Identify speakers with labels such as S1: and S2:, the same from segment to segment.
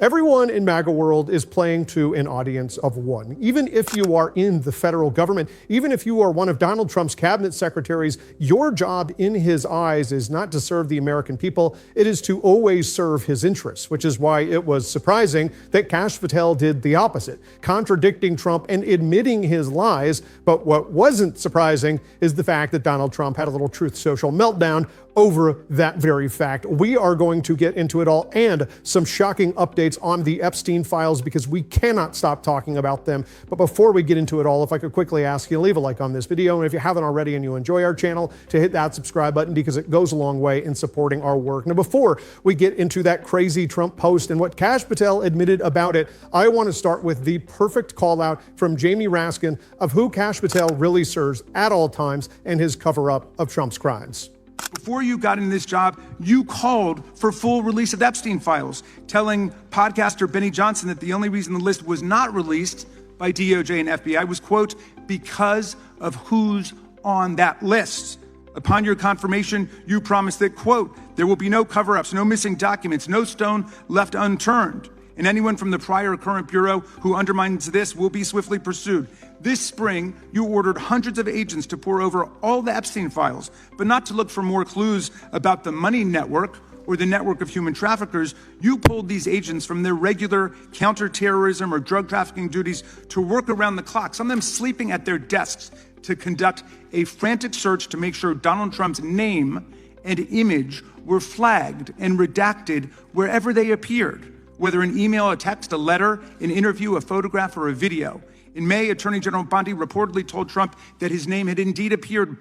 S1: Everyone in MAGA world is playing to an audience of one. Even if you are in the federal government, even if you are one of Donald Trump's cabinet secretaries, your job in his eyes is not to serve the American people. It is to always serve his interests, which is why it was surprising that Kash Patel did the opposite, contradicting Trump and admitting his lies. But what wasn't surprising is the fact that Donald Trump had a little Truth Social meltdown over that very fact. We are going to get into it all and some shocking updates on the Epstein files because we cannot stop talking about them. But before we get into it all, if I could quickly ask you to leave a like on this video, and if you haven't already and you enjoy our channel, to hit that subscribe button because it goes a long way in supporting our work. Now, before we get into that crazy Trump post and what Kash Patel admitted about it, I want to start with the perfect call out from Jamie Raskin of who Kash Patel really serves at all times and his cover-up of Trump's crimes.
S2: Before you got in this job, you called for full release of Epstein files, telling podcaster Benny Johnson that the only reason the list was not released by DOJ and FBI was, quote, because of who's on that list. Upon your confirmation, you promised that, quote, there will be no cover-ups, no missing documents, no stone left unturned. And anyone from the prior or current bureau who undermines this will be swiftly pursued. This spring, you ordered hundreds of agents to pore over all the Epstein files, but not to look for more clues about the money network or the network of human traffickers. You pulled these agents from their regular counterterrorism or drug trafficking duties to work around the clock, some of them sleeping at their desks, to conduct a frantic search to make sure Donald Trump's name and image were flagged and redacted wherever they appeared, whether an email, a text, a letter, an interview, a photograph, or a video. In May, Attorney General Bondi reportedly told Trump that his name had indeed appeared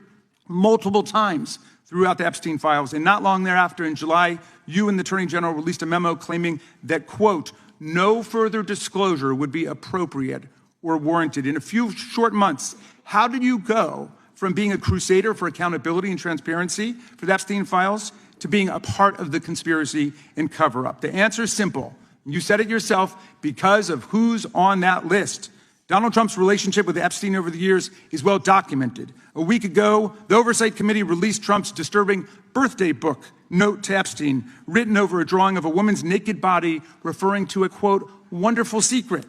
S2: multiple times throughout the Epstein files. And not long thereafter, in July, you and the Attorney General released a memo claiming that, quote, no further disclosure would be appropriate or warranted. In a few short months, how did you go from being a crusader for accountability and transparency for the Epstein files to being a part of the conspiracy and cover-up? The answer is simple. You said it yourself, because of who's on that list. Donald Trump's relationship with Epstein over the years is well documented. A week ago, the Oversight Committee released Trump's disturbing birthday book, Note to Epstein, written over a drawing of a woman's naked body, referring to a, quote, wonderful secret.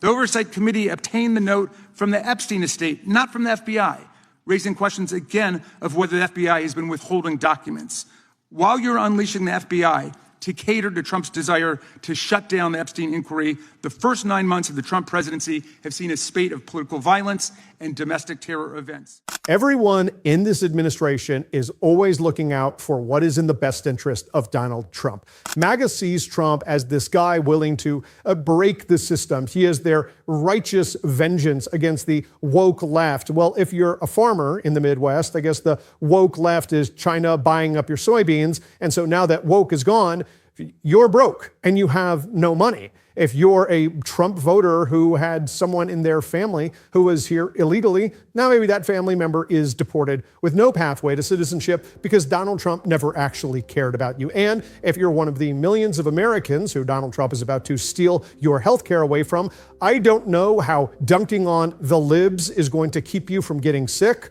S2: The Oversight Committee obtained the note from the Epstein estate, not from the FBI, raising questions again of whether the FBI has been withholding documents. While you're unleashing the FBI to cater to Trump's desire to shut down the Epstein inquiry, the first 9 months of the Trump presidency have seen a spate of political violence and domestic terror events.
S1: Everyone in this administration is always looking out for what is in the best interest of Donald Trump. MAGA sees Trump as this guy willing to break the system. He is their righteous vengeance against the woke left. Well, if you're a farmer in the Midwest, I guess the woke left is China buying up your soybeans. And so now that woke is gone, you're broke and you have no money. If you're a Trump voter who had someone in their family who was here illegally, now maybe that family member is deported with no pathway to citizenship because Donald Trump never actually cared about you. And if you're one of the millions of Americans who Donald Trump is about to steal your health care away from, I don't know how dunking on the libs is going to keep you from getting sick.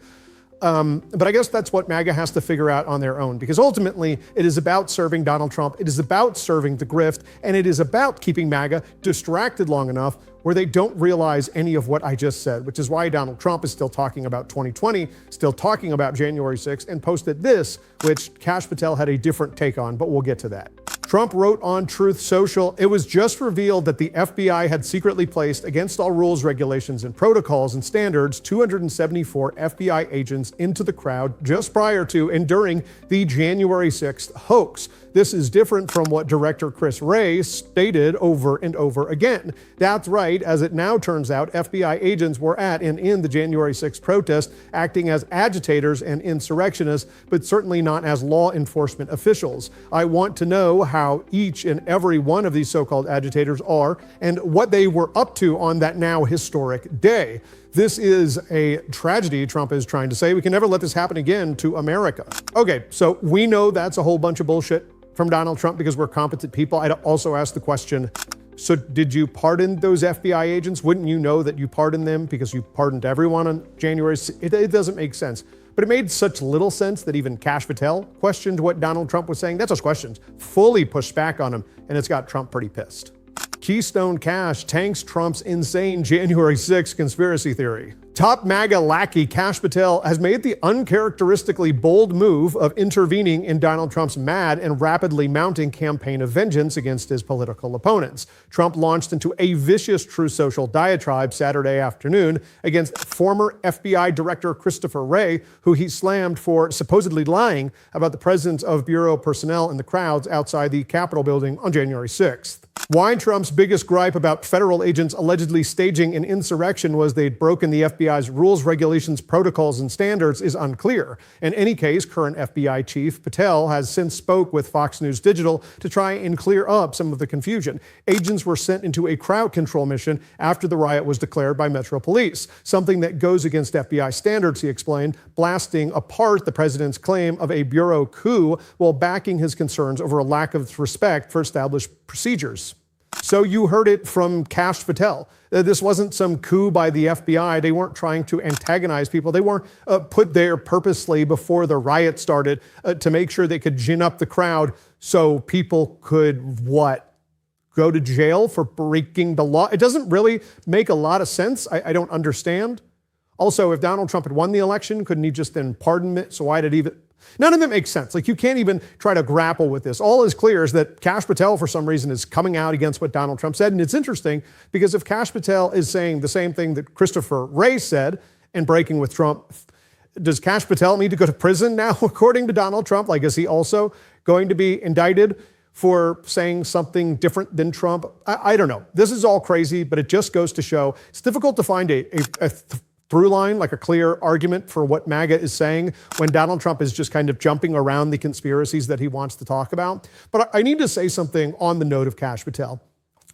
S1: But I guess that's what MAGA has to figure out on their own, because ultimately it is about serving Donald Trump. It is about serving the grift, and it is about keeping MAGA distracted long enough where they don't realize any of what I just said, which is why Donald Trump is still talking about 2020, still talking about January 6th, and posted this, which Kash Patel had a different take on, but we'll get to that. Trump wrote on Truth Social, it was just revealed that the FBI had secretly placed, against all rules, regulations, and protocols and standards, 274 FBI agents into the crowd just prior to and during the January 6th hoax. This is different from what Director Chris Wray stated over and over again. That's right, as it now turns out, FBI agents were at and in the January 6th protest, acting as agitators and insurrectionists, but certainly not as law enforcement officials. I want to know how each and every one of these so-called agitators are and what they were up to on that now historic day. This is a tragedy, Trump is trying to say. We can never let this happen again to America. Okay, so we know that's a whole bunch of bullshit from Donald Trump because we're competent people. I'd also ask the question, so did you pardon those FBI agents? Wouldn't you know that you pardoned them because you pardoned everyone on January 6th? It doesn't make sense. But it made such little sense that even Kash Patel questioned what Donald Trump was saying. That's just questions. Fully pushed back on him, and it's got Trump pretty pissed. Keystone Cash tanks Trump's insane January 6th conspiracy theory. Top MAGA lackey Kash Patel has made the uncharacteristically bold move of intervening in Donald Trump's mad and rapidly mounting campaign of vengeance against his political opponents. Trump launched into a vicious True Social diatribe Saturday afternoon against former FBI Director Christopher Wray, who he slammed for supposedly lying about the presence of Bureau personnel in the crowds outside the Capitol building on January 6th. Why Trump's biggest gripe about federal agents allegedly staging an insurrection was they'd broken the FBI's rules, regulations, protocols, and standards is unclear. In any case, current FBI Chief Patel has since spoke with Fox News Digital to try and clear up some of the confusion. Agents were sent into a crowd control mission after the riot was declared by Metro Police, something that goes against FBI standards, he explained, blasting apart the president's claim of a bureau coup while backing his concerns over a lack of respect for established procedures. So you heard it from Kash Patel. This wasn't some coup by the FBI. They weren't trying to antagonize people. They weren't put there purposely before the riot started to make sure they could gin up the crowd so people could, go to jail for breaking the law? It doesn't really make a lot of sense. I don't understand. Also, if Donald Trump had won the election, couldn't he just then pardon it? So why did even... None of it makes sense. Like, you can't even try to grapple with this. All is clear is that Kash Patel, for some reason, is coming out against what Donald Trump said. And it's interesting because if Kash Patel is saying the same thing that Christopher Wray said and breaking with Trump, does Kash Patel need to go to prison now, according to Donald Trump? Like, is he also going to be indicted for saying something different than Trump? I don't know. This is all crazy, but it just goes to show it's difficult to find a through line, like a clear argument for what MAGA is saying when Donald Trump is just kind of jumping around the conspiracies that he wants to talk about. But I need to say something on the note of Kash Patel.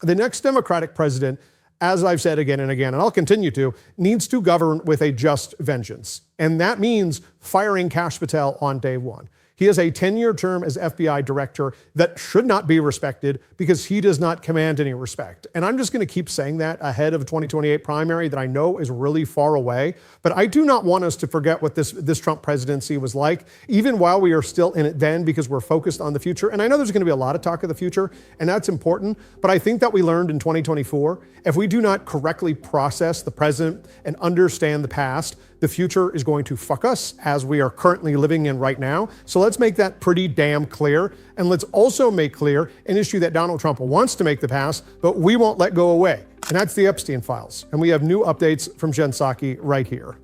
S1: The next Democratic president, as I've said again and again, and I'll continue to, needs to govern with a just vengeance. And that means firing Kash Patel on day one. He has a 10-year term as FBI director that should not be respected because he does not command any respect. And I'm just going to keep saying that ahead of a 2028 primary that I know is really far away. But I do not want us to forget what this Trump presidency was like, even while we are still in it then, because we're focused on the future. And I know there's going to be a lot of talk of the future, and that's important. But I think that we learned in 2024, if we do not correctly process the present and understand the past, the future is going to fuck us as we are currently living in right now. So let's make that pretty damn clear. And let's also make clear an issue that Donald Trump wants to make the past, but we won't let go away. And that's the Epstein files. And we have new updates from Jen Psaki right here.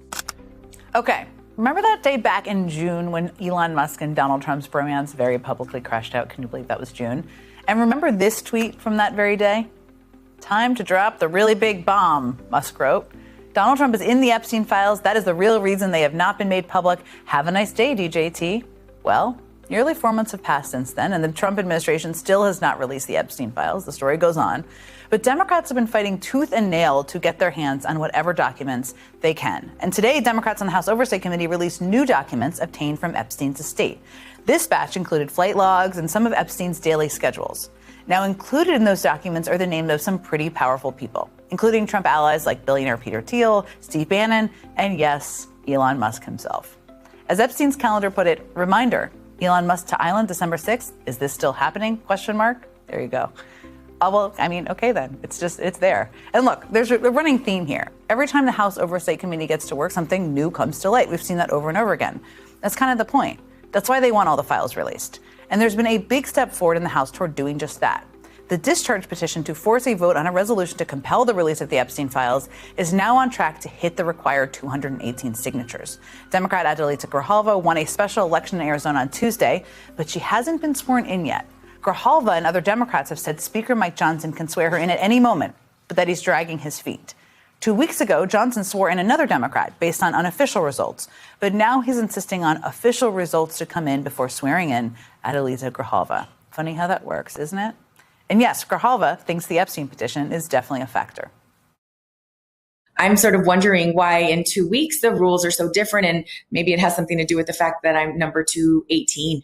S3: Okay. Remember that day back in June when Elon Musk and Donald Trump's bromance very publicly crashed out? Can you believe that was June? And remember this tweet from that very day? Time to drop the really big bomb, Musk wrote. Donald Trump is in the Epstein files. That is the real reason they have not been made public. Have a nice day, DJT. Well, nearly 4 months have passed since then, and the Trump administration still has not released the Epstein files. The story goes on. But Democrats have been fighting tooth and nail to get their hands on whatever documents they can. And today, Democrats on the House Oversight Committee released new documents obtained from Epstein's estate. This batch included flight logs and some of Epstein's daily schedules. Now, included in those documents are the names of some pretty powerful people, including Trump allies like billionaire Peter Thiel, Steve Bannon, and yes, Elon Musk himself. As Epstein's calendar put it, reminder, Elon Musk to Island, December 6th. Is this still happening? ? There you go. Well, I mean, okay then. It's there. And look, there's a running theme here. Every time the House Oversight Committee gets to work, something new comes to light. We've seen that over and over again. That's kind of the point. That's why they want all the files released. And there's been a big step forward in the House toward doing just that. The discharge petition to force a vote on a resolution to compel the release of the Epstein files is now on track to hit the required 218 signatures. Democrat Adelita Grijalva won a special election in Arizona on Tuesday, but she hasn't been sworn in yet. Grijalva and other Democrats have said Speaker Mike Johnson can swear her in at any moment, but that he's dragging his feet. 2 weeks ago, Johnson swore in another Democrat based on unofficial results, but now he's insisting on official results to come in before swearing in Adelita Grijalva. Funny how that works, isn't it? And yes, Grijalva thinks the Epstein petition is definitely a factor.
S4: I'm sort of wondering why in 2 weeks the rules are so different, and maybe it has something to do with the fact that I'm number 218.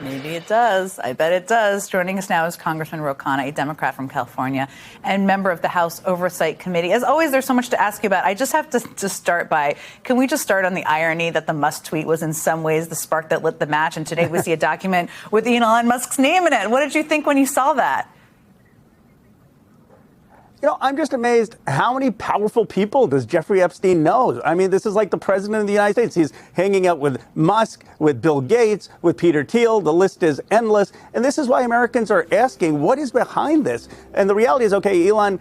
S3: Maybe it does. I bet it does. Joining us now is Congressman Ro Khanna, a Democrat from California and member of the House Oversight Committee. As always, there's so much to ask you about. I just have to start by, can we just start on the irony that the Musk tweet was in some ways the spark that lit the match, and today we see a document with Elon Musk's name in it. What did you think when you saw that?
S5: I'm just amazed how many powerful people does Jeffrey Epstein know? I mean, this is like the president of the United States. He's hanging out with Musk, with Bill Gates, with Peter Thiel. The list is endless. And this is why Americans are asking, what is behind this? And the reality is, okay, Elon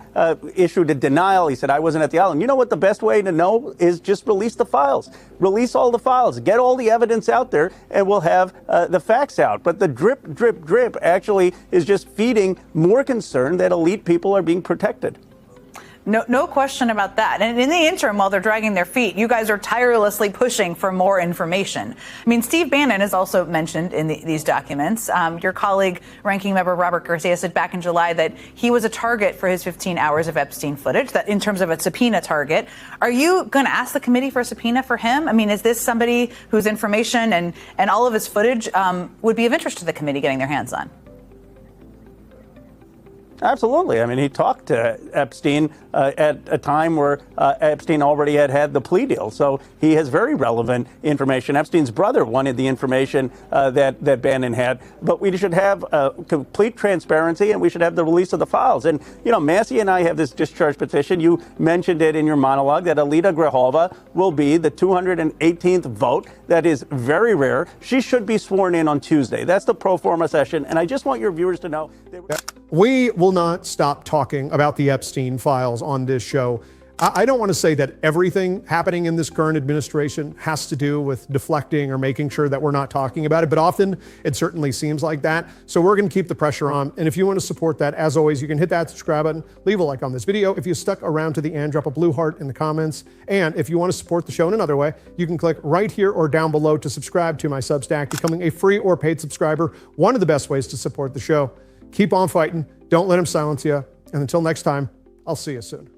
S5: issued a denial. He said, I wasn't at the island. You know what the best way to know is just release the files. Release all the files. Get all the evidence out there, and we'll have the facts out. But the drip, drip, drip actually is just feeding more concern that elite people are being protected.
S3: No question about that. And in the interim, while they're dragging their feet, you guys are tirelessly pushing for more information. I mean, Steve Bannon is also mentioned in these documents. Your colleague, ranking member Robert Garcia, said back in July that he was a target for his 15 hours of Epstein footage, that in terms of a subpoena target. Are you going to ask the committee for a subpoena for him? I mean, is this somebody whose information and all of his footage would be of interest to the committee getting their hands on?
S5: Absolutely. I mean, he talked to Epstein at a time where Epstein already had the plea deal. So he has very relevant information. Epstein's brother wanted the information that Bannon had. But we should have complete transparency, and we should have the release of the files. And, Massey and I have this discharge petition. You mentioned it in your monologue that Alita Grajova will be the 218th vote. That is very rare. She should be sworn in on Tuesday. That's the pro forma session. And I just want your viewers to know.
S1: We will not stop talking about the Epstein files on this show. I don't want to say that everything happening in this current administration has to do with deflecting or making sure that we're not talking about it, but often it certainly seems like that. So we're going to keep the pressure on. And if you want to support that, as always, you can hit that subscribe button, leave a like on this video. If you stuck around to the end, drop a blue heart in the comments. And if you want to support the show in another way, you can click right here or down below to subscribe to my Substack, becoming a free or paid subscriber. One of the best ways to support the show. Keep on fighting. Don't let them silence you. And until next time, I'll see you soon.